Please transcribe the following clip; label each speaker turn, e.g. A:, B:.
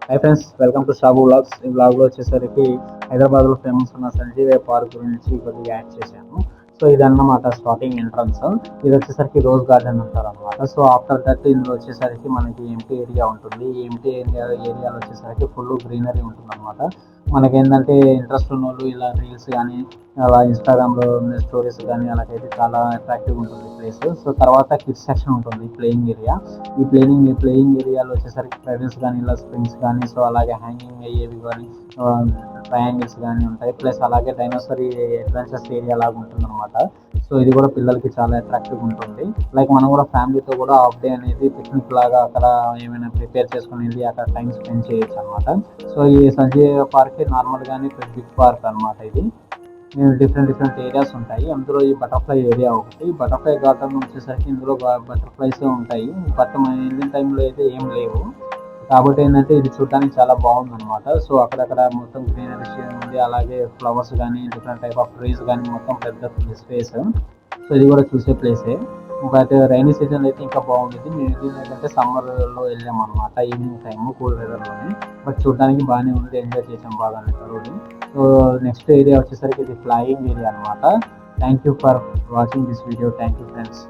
A: Hi friends, welcome to Shabu vlogs. ఈ వ్లాగ్లో వచ్చేసరికి హైదరాబాద్లో ఫేమస్ ఉన్న సంజీవయ్య పార్క్ గురించి కొద్దిగా యాడ్ చేశాను. సో ఇదన్నమాట స్టార్టింగ్ ఎంట్రన్స్. ఇది వచ్చేసరికి రోజ్ గార్డెన్ అంటారు అనమాట. సో ఆఫ్టర్ దట్ ఇందులో వచ్చేసరికి మనకి ఎంటీ ఏరియా ఉంటుంది. ఈ ఎంటీ ఏరియాలో వచ్చేసరికి ఫుల్ గ్రీనరీ ఉంటుంది అనమాట. మనకేంటంటే ఇంట్రెస్ట్ ఉన్న వాళ్ళు ఇలా రీల్స్ కానీ అలా ఇన్స్టాగ్రామ్లో స్టోరీస్ కానీ అలాగైతే చాలా అట్రాక్టివ్ ఉంటుంది ప్లేస్. సో తర్వాత కిడ్స్ సెక్షన్ ఉంటుంది, ప్లేయింగ్ ఏరియా. ఈ ప్లేయింగ్ ఏరియాలో వచ్చేసరికి పెడల్స్ కానీ ఇలా స్ప్రింగ్స్ కానీ సో అలాగే హ్యాంగింగ్ అయ్యేవి కానీ ట్రయాంగిల్స్ కానీ ఉంటాయి. ప్లస్ అలాగే డైనోసర్ అడ్వెంచర్స్ ఏరియా లాగా ఉంటుంది అనమాట. సో ఇది కూడా పిల్లలకి చాలా అట్రాక్టివ్ ఉంటుంది. లైక్ మనం కూడా ఫ్యామిలీతో కూడా హాఫ్ డే అనేది పిక్నిక్ లాగా అక్కడ ఏమైనా ప్రిపేర్ చేసుకునేది అక్కడ టైం స్పెండ్ చేయొచ్చు అనమాట. సో ఈ సంజయ్ పార్క్ నార్మల్గానే బిగ్ పార్క్ అనమాట. ఇది డిఫరెంట్ ఏరియాస్ ఉంటాయి. అందులో ఈ బటర్ఫ్లై ఏరియా ఒకటి. బటర్ఫ్లై గార్డెన్ వచ్చేసరికి ఇందులో బటర్ఫ్లైస్ ఉంటాయి. బట్ మన ఇండియన్ టైంలో అయితే ఏం లేవు. కాబట్టి ఏంటంటే ఇది చూడడానికి చాలా బాగుంది అనమాట. సో అక్కడక్కడ మొత్తం గ్రీనరీ ఉంది, అలాగే ఫ్లవర్స్ కానీ డిఫరెంట్ టైప్ ఆఫ్ ట్రీస్ కానీ మొత్తం పెద్ద స్పేస్. సో ఇది కూడా చూసే ప్లేసే. ఇంకైతే రైనీ సీజన్ అయితే ఇంకా బాగుండేది. మేము వెళ్ళింది ఏంటంటే సమ్మర్లో వెళ్ళాం అనమాట, ఈవినింగ్ టైము కూల్ వెదర్లోనే. బట్ చూడడానికి బాగానే ఉంది, ఎంజాయ్ చేసాం బాగా రోజు. సో నెక్స్ట్ ఏరియా వచ్చేసరికి ఇది ఫ్లయింగ్ ఏరియా అనమాట. Thank you for watching this video. Thank you friends.